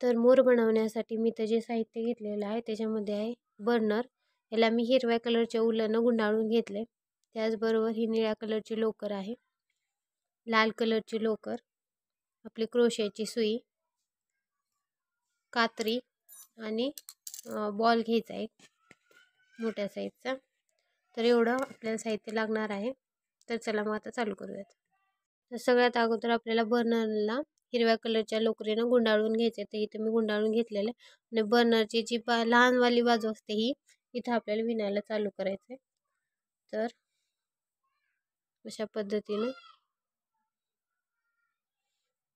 तर मोर बनवण्यासाठी मी जे साहित्य घेतलेलं आहे त्याच्यामध्ये आहे बर्नर. याला मी हिरव्या कलरच्या उलानं गुंडाळून घेतले. त्याचबरोबर ही निळ्या कलरची लोकर आहे, लाल कलरची लोकर, आपली क्रोशेची सुई, कात्री आणि बॉल घ्यायचा आहे मोठ्या साईजचा. तर एवढं आपल्याला साहित्य लागणार आहे. तर चला मग आता चालू करूयात. तर सगळ्यात अगोदर आपल्याला बर्नरला हिरव्या कलरच्या लोकरीनं गुंडाळून घ्यायचे. तर इथे मी गुंडाळून घेतलेलं आहे आणि बर्नरची जी लहानवाली बाजू असते ही इथं आपल्याला विणायला चालू करायचं आहे. तर अशा पद्धतीनं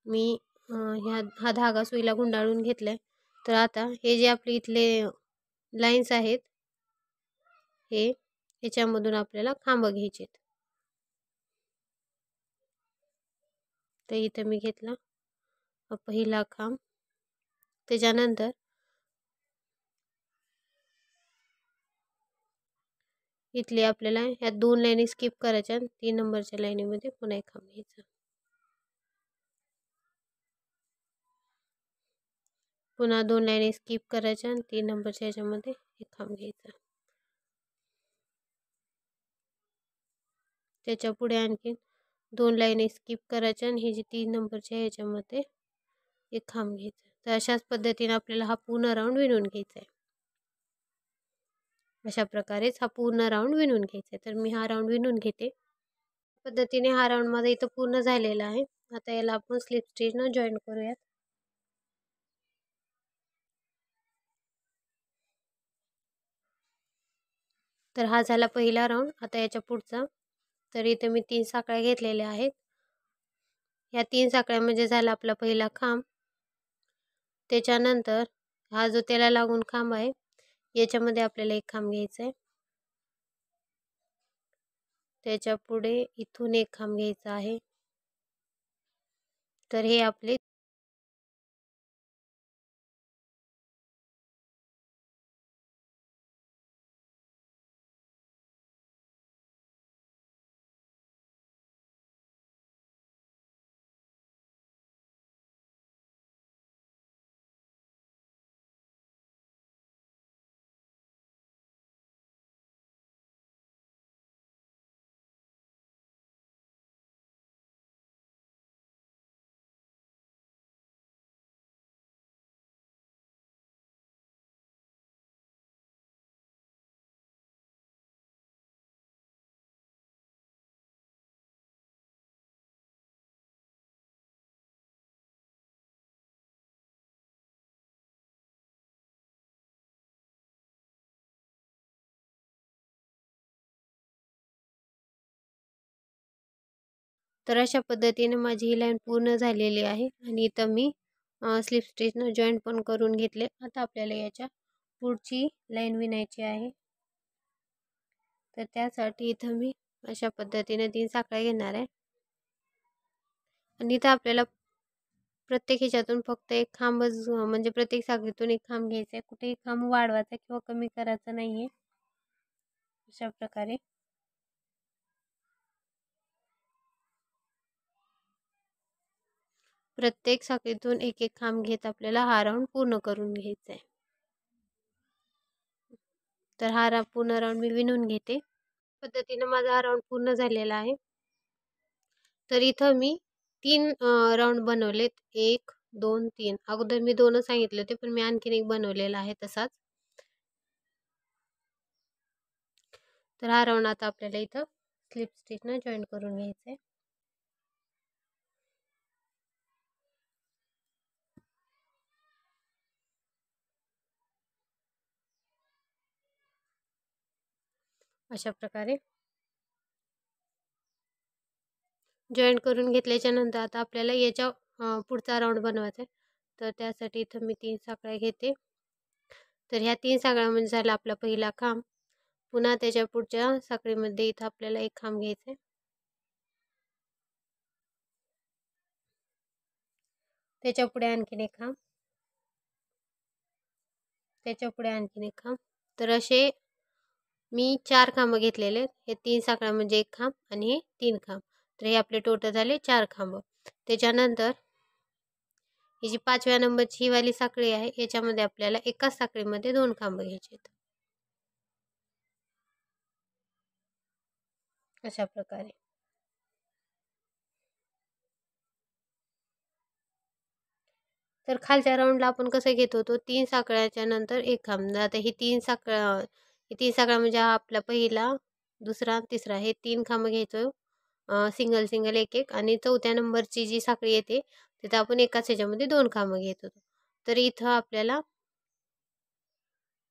मी हा धागा सुईला गुंडाळून घेतलाय. तर आता हे जे आपले इथले लाईन्स आहेत हे ह्याच्यामधून आपल्याला खांब घ्यायचे. तर इथं मी घेतला पहिला खांब. त्याच्यानंतर इथले आपल्याला ह्या 2 लाईनी स्किप करायच्या. 3 नंबरच्या लाईनीमध्ये पुन्हा एक खांब घ्यायचा. पुन्हा 2 लाईनी स्किप करायच्या आणि 3 नंबरच्या ह्याच्यामध्ये एक खांब घ्यायचा. त्याच्या पुढे आणखी 2 लाईनी स्किप करायच्या आणि ही जी 3 नंबरच्या ह्याच्यामध्ये एक खांब घ्यायचा. तर अशाच पद्धतीने आपल्याला हा पूर्ण राऊंड विणून घ्यायचा आहे. अशा प्रकारेच हा पूर्ण राऊंड विणून घ्यायचा आहे. तर मी हा राऊंड विणून घेते. पद्धतीने हा राऊंड माझा इथं पूर्ण झालेला आहे. आता याला आपण स्लिप स्टिचनं जॉईन करूयात. तर हा झाला पहिला राऊंड. आता याच्या पुढचा. तर इथे मी 3 साखळ्या घेतलेल्या आहेत. या 3 साखळ्या म्हणजे झाला आपला पहिला खांब. त्याच्यानंतर हा जो त्याला लागून खांब आहे याच्यामध्ये आपल्याला एक खांब घ्यायचा आहे. त्याच्या पुढे इथून एक खांब घ्यायचा आहे. तर हे आपले तर अशा पद्धतीने माझी ही लाईन पूर्ण झालेली आहे आणि इथं मी स्लिप स्टिचनं जॉईंट पण करून घेतले. आता आपल्याला याच्या पुढची लाईन विणायची आहे. तर त्यासाठी इथं मी अशा पद्धतीने 3 साखळ्या घेणार आहे आणि इथं आपल्याला प्रत्येक ह्याच्यातून फक्त एक खांबच म्हणजे प्रत्येक साखळीतून एक खांब घ्यायचा आहे. कुठेही खांब वाढवायचा किंवा कमी करायचा नाहीये. अशा प्रकारे प्रत्येक साखळीतून एक एक खांब घेत आपल्याला हा राऊंड पूर्ण करून घ्यायचा आहे. तर हा पूर्ण राऊंड मी विणून घेते. पद्धतीने माझा हा राऊंड पूर्ण झालेला आहे. तर इथं मी 3 राऊंड बनवलेत. 1, 2, 3. अगोदर मी 2च सांगितले होते पण मी आणखीन एक बनवलेला आहे तसाच. तर हा राऊंड आता आपल्याला इथं स्लिप स्टिचनं जॉईन करून घ्यायचा आहे. अशा प्रकारे जॉईन करून घेतल्याच्या नंतर आता आपल्याला याच्या पुढचा राऊंड बनवायचा आहे. तर त्यासाठी इथं मी 3 साखळ्या घेते. तर ह्या 3 साखळ्यामध्ये झाला आपला पहिला खांब. पुन्हा त्याच्या पुढच्या साखळीमध्ये इथं आपल्याला एक खांब घ्यायचा आहे. त्याच्या पुढे आणखीन एक खांब. त्याच्या पुढे आणखीन एक खांब. तर असे मी 4 खांब घेतलेले आहेत. हे 3 साखळ्या म्हणजे एक खांब आणि हे 3 खांब. तर हे आपले टोटल झाले 4 खांब. त्याच्यानंतर ही जी 5व्या नंबरची ही वाली साखळी आहे याच्यामध्ये आपल्याला एकाच साखळीमध्ये 2 खांब घ्यायचे आहेत. अशा प्रकारे. तर खालच्या राऊंडला आपण कसं घेत होतो 3 साखळ्याच्या नंतर 1 खांब. आता ही 3 साखळ्या म्हणजे हा आपला पहिला, दुसरा, तिसरा हे 3 खांब घ्यायचो. सिंगल सिंगल एक एक आणि 4थ्या नंबरची जी साखळी येते तिथं आपण एकाच ह्याच्यामध्ये 2 खांब घेत होतो. तर इथं आपल्याला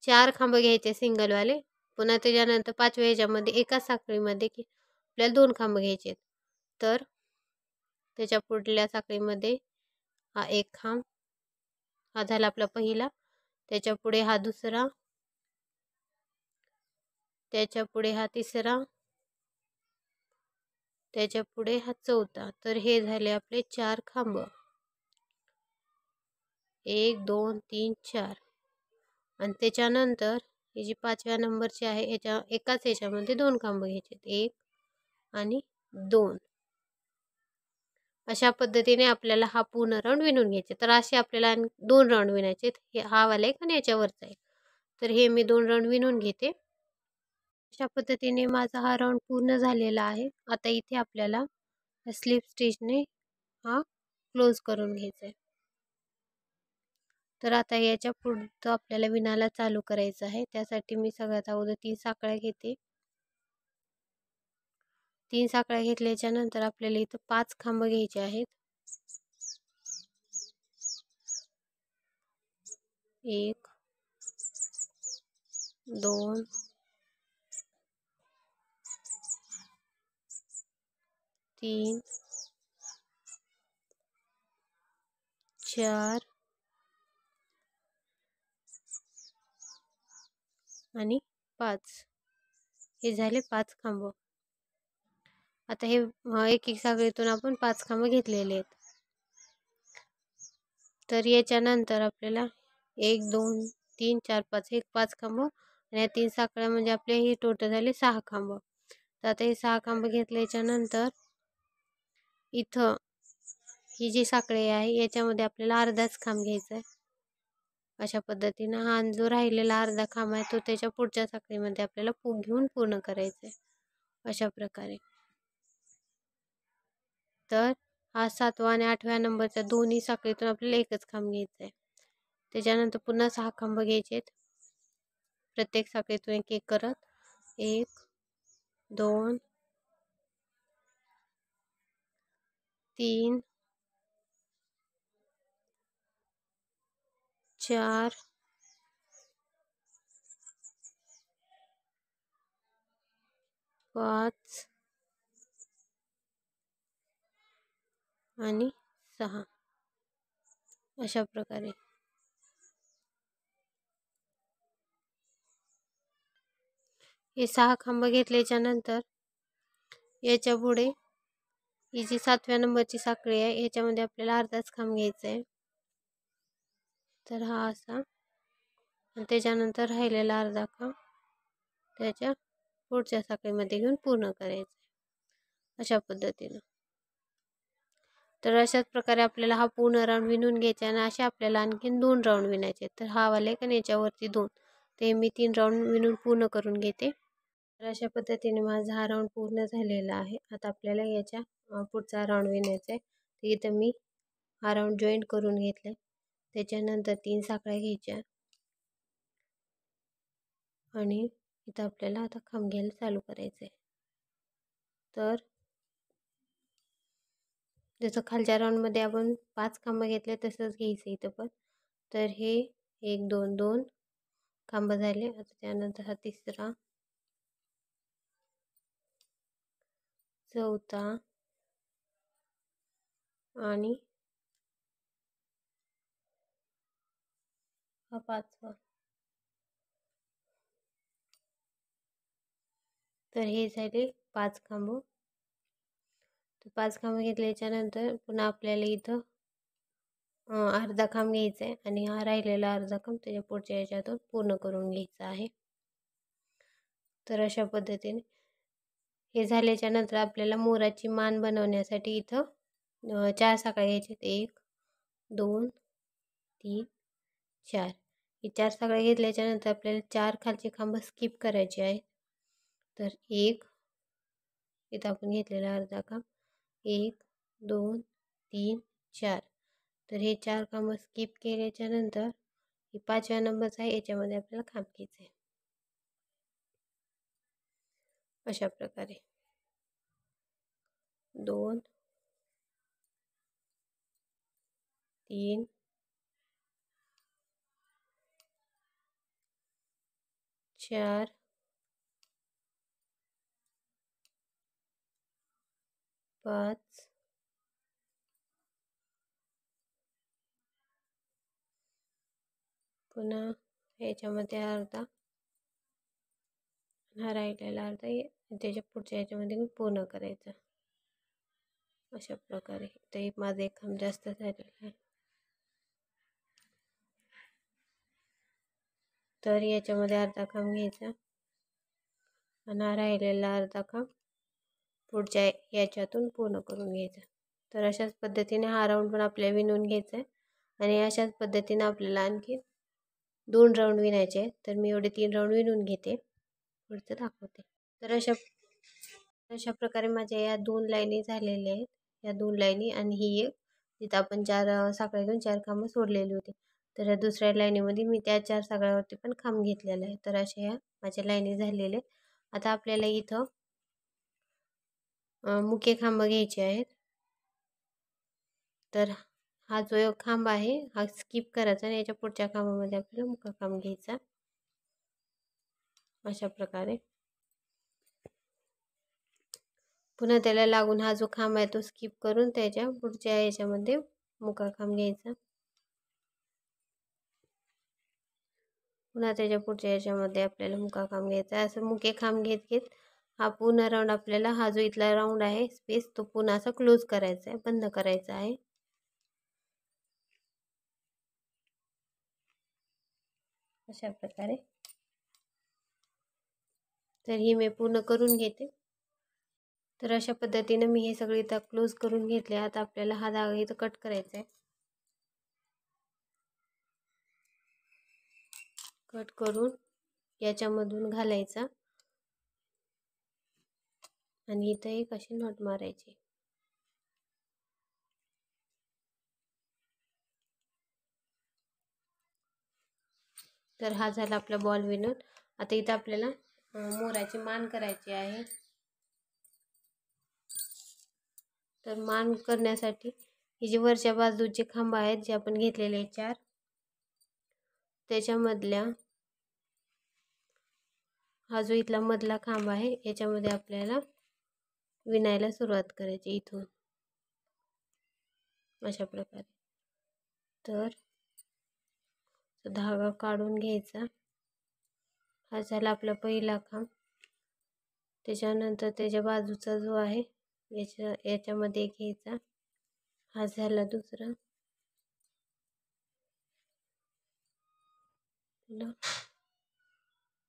4 खांब घ्यायचे सिंगलवाले. पुन्हा त्याच्यानंतर 5व्या ह्याच्यामध्ये एकाच साखळीमध्ये की आपल्याला 2 खांब घ्यायचे आहेत. तर त्याच्या पुढल्या साखळीमध्ये हा 1 खांब, हा झाला आपला पहिला, त्याच्या पुढे हा दुसरा, त्याच्या पुढे हा तिसरा, त्याच्या पुढे हा 4था. तर हे झाले आपले 4 खांब. 1 2 3 4 आणि त्याच्यानंतर ही जी 5व्या नंबरची आहे याच्या एकाच ह्याच्यामध्ये 2 खांब घ्यायचे, 1 आणि 2. अशा पद्धतीने आपल्याला हा पूर्ण राऊंड विणून घ्यायचे. तर असे आपल्याला 2 राऊंड विणायचे. हे हा वाला एक आणि याच्यावरचा एक. तर हे मी 2 राऊंड विणून घेते. अशा पद्धतीने माझा हा राऊंड पूर्ण झालेला आहे. आता इथे आपल्याला स्लिप स्टिचने हा क्लोज करून घ्यायचा आहे. तर आता याच्या पुढचं आपल्याला विणायला चालू करायचं आहे. त्यासाठी मी सगळ्यात अगोदर 3 साखळ्या घेते. 3 साखळ्या घेतल्याच्या नंतर आपल्याला इथं 5 खांब घ्यायचे आहेत. 1 2 3 4 आणि 5. हे झाले 5 खांब. आता हे एक एक साखळीतून आपण 5 खांब घेतलेले आहेत. तर याच्यानंतर आपल्याला 1 2 3 4 5 हे 5 खांब आणि या 3 साखळ्या म्हणजे आपले हे टोटल झाले 6 खांब. तर आता हे 6 खांब घेतल्याच्या नंतर इथं ही जी साखळी आहे याच्यामध्ये आपल्याला अर्धाच खांब घ्यायचा आहे. अशा पद्धतीनं हा जो राहिलेला अर्धा खांब आहे तो त्याच्या पुढच्या साखळीमध्ये आपल्याला घेऊन पूर्ण करायचा आहे. अशा प्रकारे. तर हा 7वा आणि 8व्या नंबरच्या दोन्ही साखळीतून आपल्याला एकच खांब घ्यायचा आहे. त्याच्यानंतर पुन्हा 6 खांब घ्यायचे आहेत. प्रत्येक साखळीतून एक एक करत 1 2 3 4 5 आणि 6 अशा प्रकारे. हे 6 खांब घेतल्याच्या नंतर याच्या पुढे ही जी 7व्या नंबरची साखळी आहे याच्यामध्ये आपल्याला अर्धाच खांब घ्यायचा आहे. तर हा असा आणि त्याच्यानंतर राहिलेला अर्धा खांब त्याच्या पुढच्या साखळीमध्ये घेऊन पूर्ण करायचं आहे. अशा पद्धतीनं. तर अशाच प्रकारे आपल्याला हा पूर्ण राऊंड विणून घ्यायचा आणि असे आपल्याला आणखीन 2 राऊंड विणायचे. तर हा वाला एक आणि याच्यावरती 2. ते मी 3 राऊंड विणून पूर्ण करून घेते. तर अशा पद्धतीने माझा हा राऊंड पूर्ण झालेला आहे. आता आपल्याला याच्या पुढचा राऊंड विणायचा आहे. तर इथं मी हा राऊंड जॉईंट करून घेतला आहे. त्याच्यानंतर 3 साखळ्या घ्यायच्या आणि इथं आपल्याला आता खांब घ्यायला चालू करायचं आहे. तर जसं खालच्या राऊंडमध्ये आपण 5 खांब घेतले तसंच घ्यायचं इथं पण. तर हे 1 2 2 खांब झाले. आता त्यानंतर हा तिसरा, 4था आणि हा 5वा. तर हे झाले 5 खांब. तर 5 खांब घेतल्याच्या नंतर पुन्हा आपल्याला इथं अर्धा खांब घ्यायचा आहे आणि हा राहिलेला अर्धा खांब त्याच्या पुढच्या याच्यातून पूर्ण करून घ्यायचा आहे. तर अशा पद्धतीने हे झाल्याच्या नंतर आपल्याला मोराची मान बनवण्यासाठी इथं 4 साखळ्या घ्यायच्या आहेत. 1 2 3 4 हे 4 सगळे घेतल्याच्या नंतर आपल्याला 4 खालचे खांब स्किप करायचे आहेत. तर 1 इथं आपण घेतलेला अर्धा खांब 1 2 3 4 तर हे 4 खांब स्किप केल्याच्या नंतर ही 5व्या नंबरचा आहे याच्यामध्ये आपल्याला खांब घ्यायचं आहे. अशा प्रकारे 2 3 4 5 पुन्हा ह्याच्यामध्ये अर्धा हा राहिलेला अर्धा त्याच्या पुढच्या ह्याच्यामध्ये मी पूर्ण करायचा. अशा प्रकारे ते माझं एक खांब जास्त झालेलं आहे. तर याच्यामध्ये अर्धा खांब घ्यायचा आणि हा राहिलेला अर्धा खांब पुढच्या याच्यातून पूर्ण करून घ्यायचा. तर अशाच पद्धतीने हा राऊंड पण आपल्याला विणून घ्यायचा आहे आणि अशाच पद्धतीने आपल्याला आणखी 2 राऊंड विणायचे आहेत. तर मी एवढे 3 राऊंड विणून घेते, पुढचं दाखवते. तर अशा प्रकारे माझ्या या 2 लाईनी झालेल्या आहेत. या 2 लाईनी आणि ही एक जिथं आपण 4 साखळ्यातून 4 खांब सोडलेली होती. तर या दुसऱ्या लाईनीमध्ये मी त्या 4 साखळ्यावरती पण खांब घेतलेला आहे. तर अशा या माझ्या लाईनी झालेल्या आहेत. आता आपल्याला इथं मुके खांब घ्यायचे आहेत. तर हा जो एक खांब आहे हा स्किप करायचा आणि याच्या पुढच्या खांबामध्ये आपल्याला मुका खांब घ्यायचा. अशा प्रकारे पुन्हा त्याला लागून हा जो खांब आहे तो स्किप करून त्याच्या पुढच्या याच्यामध्ये मुका खांब घ्यायचा. पुन्हा त्याच्या पुढच्या याच्यामध्ये आपल्याला मुका खांब घ्यायचा. असं मुके खांब घेत घेत हा पूर्ण राऊंड आपल्याला हा जो इथला राऊंड आहे स्पेस तो पुन्हा असा क्लोज करायचा आहे, बंद करायचा आहे. अशा प्रकारे तर ही मी पूर्ण करून घेते. तर अशा पद्धतीने मी हे सगळे इथं क्लोज करून घेतले. आता आपल्याला हा धागा इथं कट करायचा आहे. कट करून याच्यामधून घालायचा आणि इथं एक अशी नॉट मारायची. तर हा झाला आपला बॉल विणून. आता इथं आपल्याला मोराची मान करायची आहे. तर मान करण्यासाठी ही जी वरच्या बाजूचे खांब आहेत जे आपण घेतलेले 4 त्याच्यामधल्या हा जो इथला मधला खांब आहे याच्यामध्ये आपल्याला विणायला सुरुवात करायची इथून अशा प्रकारे. तर धागा काढून घ्यायचा. हा झाला आपला पहिला खांब. त्याच्यानंतर त्याच्या बाजूचा जो आहे याच्यामध्ये घ्यायचा. हा झाला दुसरा.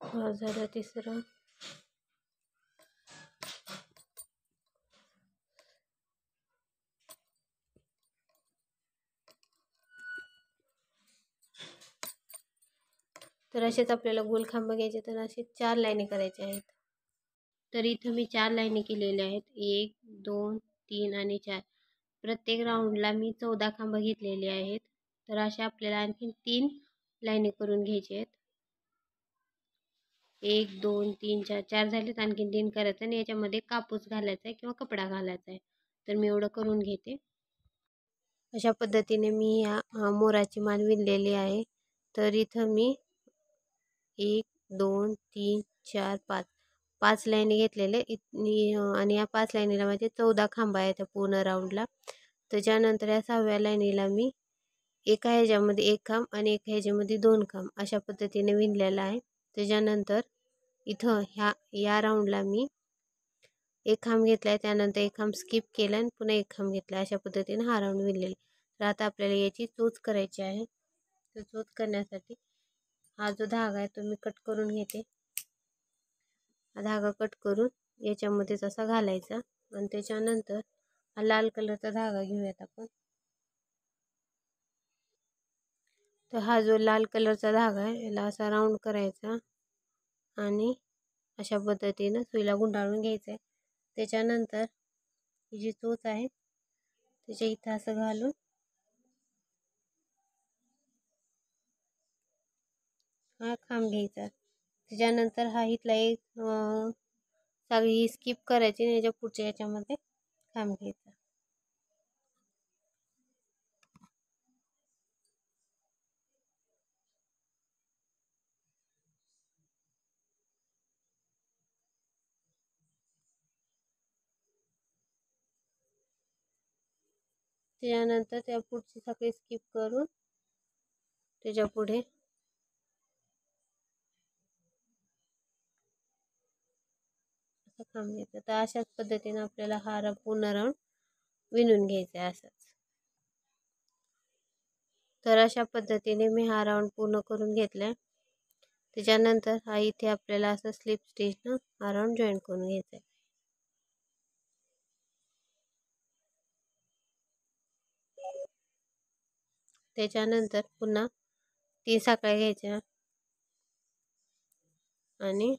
हा झाला तिसरा. तर असेच आपल्याला गोल खांब घ्यायचे. तर असे 4 लाईनी करायच्या आहेत. तर इथं मी 4 लाईनी केलेल्या आहेत. 1 2 3 आणि 4. प्रत्येक राऊंडला मी 14 खांब घेतलेले आहेत. तर अशा आपल्याला आणखी 3 लाईनी करून घ्यायचे आहेत. 1 2 3 4 4 झालेत. आणखी 3 करायचं आणि याच्यामध्ये कापूस घालायचा आहे किंवा कपडा घालायचा आहे. तर मी एवढं करून घेते. अशा पद्धतीने मी या मोराची मान विणलेली आहे. तर इथं मी 1 2 3 4 5 5 लाईनी घेतलेले आणि या 5 लाईनीला माझे 14 खांब आहेत पूर्ण राऊंडला. त्याच्यानंतर या 6व्या लाईनीला मी एका ह्याच्यामध्ये 1 खांब आणि एका ह्याच्यामध्ये 2 खांब अशा पद्धतीने विणलेला आहे. त्याच्यानंतर इथं या राऊंडला मी 1 खांब घेतला आहे. त्यानंतर 1 खांब स्किप केला आणि पुन्हा 1 खांब घेतला. अशा पद्धतीने हा राऊंड विणलेला. तर आता आपल्याला याची चोच करायची आहे. तर चोच करण्यासाठी हा जो धागा आहे तो मी कट करून घेते. हा धागा कट करून याच्यामध्येच असा घालायचा आणि त्याच्यानंतर हा लाल कलरचा धागा घेऊयात आपण. तर हा जो लाल कलरचा धागा आहे याला असा राऊंड करायचा आणि अशा पद्धतीनं सुईला गुंडाळून घ्यायचं आहे. त्याच्यानंतर ही जी चोच आहे त्याच्या इथं असं घालून हा खांब घ्यायचा. त्याच्यानंतर हा इथला एक सगळी स्किप करायची आणि याच्या पुढच्या याच्यामध्ये खांब घ्यायचा. त्याच्यानंतर त्या पुढची साखळी स्किप करून त्याच्या पुढे असं खांब घ्यायचं. तर अशाच पद्धतीने आपल्याला हार पूर्ण राऊंड विणून घ्यायचा आहे असंच. तर अशा पद्धतीने मी हा राऊंड पूर्ण करून घेतलाय. त्याच्यानंतर हा इथे आपल्याला असं स्लिप स्टिचनं हा राऊंड जॉईन करून घ्यायचा आहे. त्याच्यानंतर पुन्हा 3 साखळ्या घ्यायच्या आणि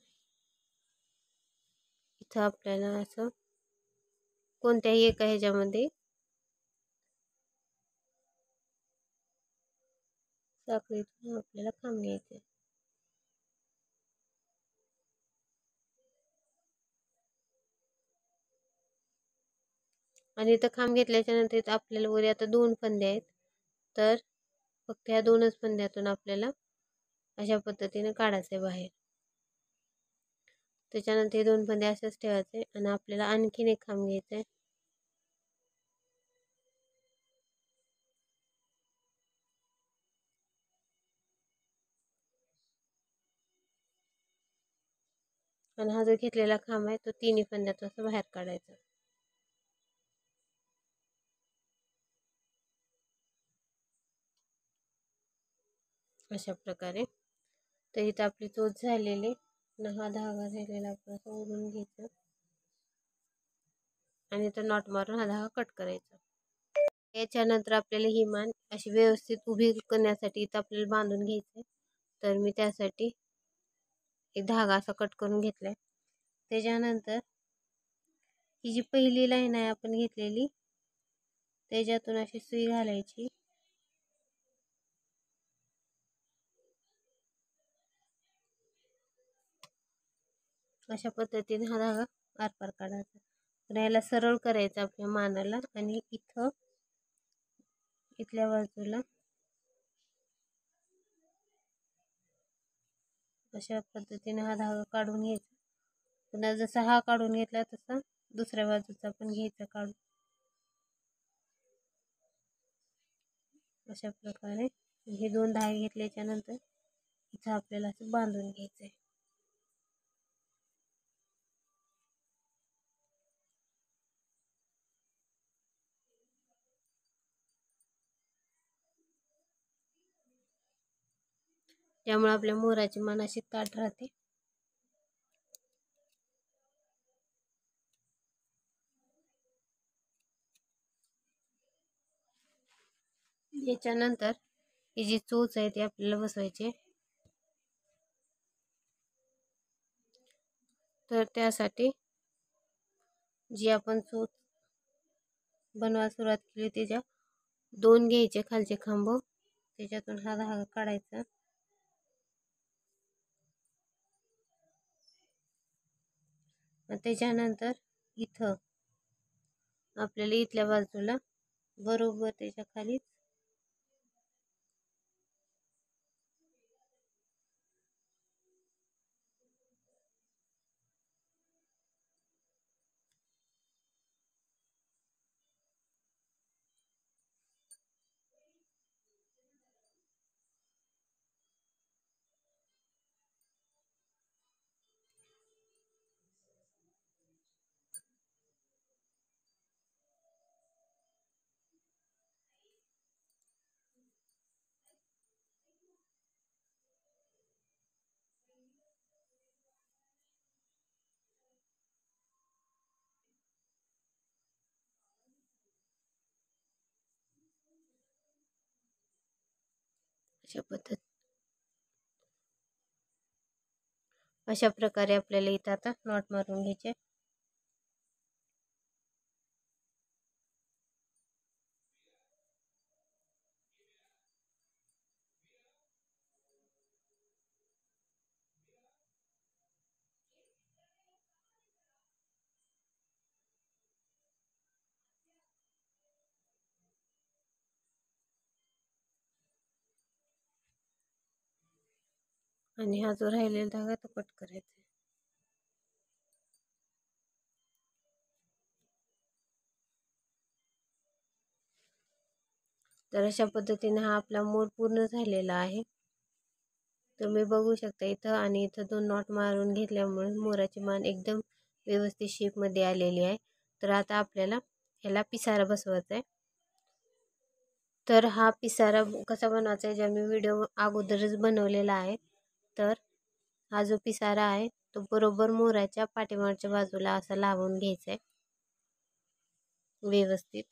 इथं आपल्याला असं कोणत्याही एका ह्याच्यामध्ये साखळीतून आपल्याला खांब घ्यायचे. आणि इथं खांब घेतल्याच्या नंतर इथं आपल्याला वर आता 2 फंदे आहेत. तर फक्त ह्या 2च फंद्यातून आपल्याला अशा पद्धतीने काढायचं बाहेर. त्याच्यानंतर हे 2 फंदे असेच ठेवायचे आणि आपल्याला आणखीन एक खांब घ्यायचा आहे. आणि हा जो घेतलेला खांब आहे तो 3 फंद्यातून असं बाहेर काढायचा. अशा प्रकारे. तर इथं आपली चोच झालेली आणि हा धागा झालेला आपण असं ओढून घ्यायचा आणि इथं नॉट मारून हा धागा कट करायचा. याच्यानंतर आपल्याला ही मान अशी व्यवस्थित उभी करण्यासाठी इथं आपल्याला बांधून घ्यायचं. तर मी त्यासाठी एक धागा असा कट करून घेतलाय. त्याच्यानंतर ही जी पहिली लाईन आहे आपण घेतलेली त्याच्यातून अशी सुई घालायची अशा पद्धतीने हा धागा आरपार काढायचा. तर याला सरळ करायचं आपल्या मानाला आणि इथल्या बाजूला अशा पद्धतीने हा धागा काढून घ्यायचा. पुन्हा जसा हा काढून घेतला तसा दुसऱ्या बाजूचा पण घ्यायचा काढून. अशा प्रकारे हे 2 धागे घेतल्याच्या नंतर इथं आपल्याला असं बांधून घ्यायचं आहे. त्यामुळे आपल्या मोराची मान अशी ताठ राहते. याच्यानंतर ही जी चोच आहे ती आपल्याला बसवायची. तर त्यासाठी जी आपण चोच बनवायला सुरुवात केली त्याच्या 2 घ्यायचे खालचे खांब. त्याच्यातून हा धागा काढायचा त्याच्यानंतर इथं आपल्याला इथल्या बाजूला बरोबर त्याच्या खाली अशा प्रकारे आपल्याला इथं आता नॉट मारून घ्यायचे. आणि हा जो राहिलेला धागा तो कट करायचा. तर अशा पद्धतीने हा आपला मोर पूर्ण झालेला आहे. तुम्ही बघू शकता इथं आणि इथं 2 नॉट मारून घेतल्यामुळे मोराची मान एकदम व्यवस्थित शेपमध्ये आलेली आहे. तर आता आपल्याला ह्याला पिसारा बसवायचा आहे. तर हा पिसारा कसा बनवायचा आहे, ज्या मी व्हिडिओ अगोदरच बनवलेला आहे. तर हा जो पिसारा आहे तो बरोबर मोराच्या पाठीमागच्या बाजूला असा लावून घ्यायचा आहे व्यवस्थित,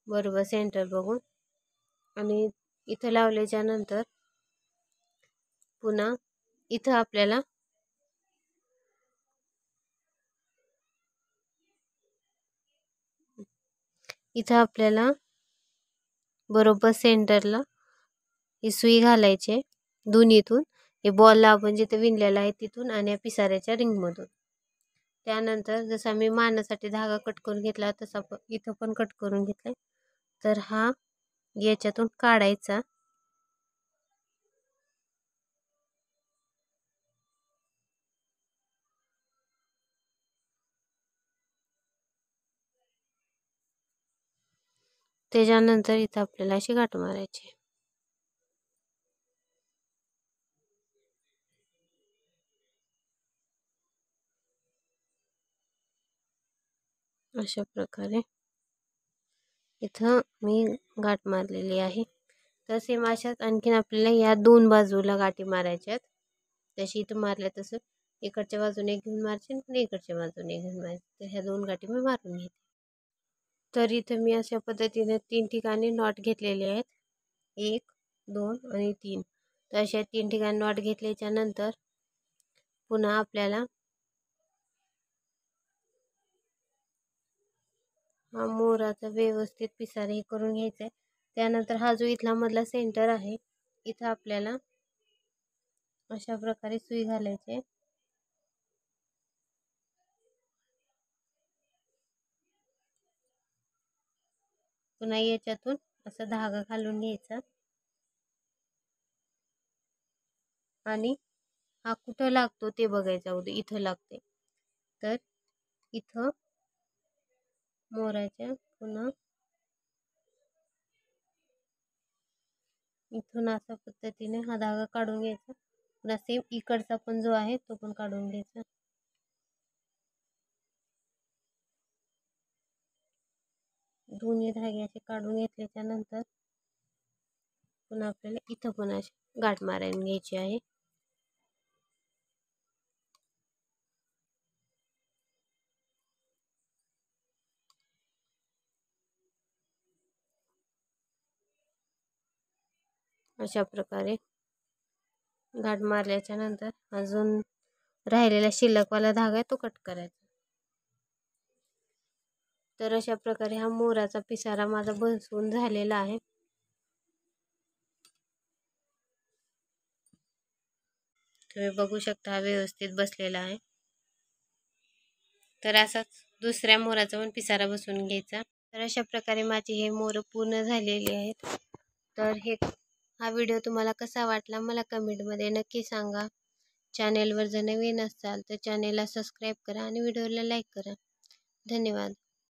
बरोबर सेंटर बघून. आणि इथं लावल्याच्या नंतर पुन्हा इथं आपल्याला बरोबर सेंटरला ही सुई घालायची दोन्हीतून. हे बॉलला आपण जिथे विणलेला आहे तिथून आणि पिसाऱ्याच्या रिंगमधून. त्यानंतर जसा मी मानासाठी धागा कट करून घेतला तसा इथं पण कट करून घेतलाय. तर हा याच्यातून काढायचा. त्याच्यानंतर इथं आपल्याला अशी गाठ मारायची. अशा प्रकारे इथं मी गाठ मारलेली आहे. तर सेम अशाच आणखीन आपल्याला या 2 बाजूला गाठी मारायच्यात. जशी इथं मारल्या तसं इकडच्या बाजूने घेऊन मारायचे आणि इकडच्या बाजूने घेऊन मारायचे. तर ह्या 2 गाठी मी मारून घेते. तर इथं मी अशा पद्धतीने 3 ठिकाणी नॉट घेतलेले आहेत. 1, 2 आणि 3. तर अशा 3 ठिकाणी नॉट घेतल्याच्या नंतर पुन्हा आपल्याला हा मोराचा व्यवस्थित पिसारा हे करून घ्यायचा आहे. त्यानंतर हा जो इथला मधला सेंटर आहे इथं आपल्याला अशा प्रकारे सुई घालायची आहे. पुन्हा याच्यातून असा धागा घालून घ्यायचा आणि हा कुठं लागतो ते बघायचा होतं. इथं लागते तर इथं मोराच्या पुन्हा इथून अशा पद्धतीने हा धागा काढून घ्यायचा. पुन्हा सेम इकडचा पण जो आहे तो पण काढून घ्यायचा. दोन्ही धागे असे काढून घेतल्याच्या नंतर पुन्हा आपल्याला इथं पण अशी गाठ मारायला घ्यायची आहे. अशा प्रकारे गाठ मारल्याच्या नंतर अजून राहिलेला शिल्लकवाला धागा आहे तो कट करायचा. तर अशा प्रकारे हा मोराचा पिसारा माझा बसवून झालेला आहे. तुम्ही बघू शकता हा व्यवस्थित बसलेला आहे. तर असाच दुसऱ्या मोराचा पण पिसारा बसवून घ्यायचा. तर अशा प्रकारे माझे हे मोर पूर्ण झालेले आहेत. तर हा व्हिडिओ तुम्हाला कसा वाटला मला कमेंटमध्ये नक्की सांगा. चॅनेलवर जर नवीन असाल तर चॅनेलला सबस्क्राईब करा आणि व्हिडिओला लाईक करा. धन्यवाद.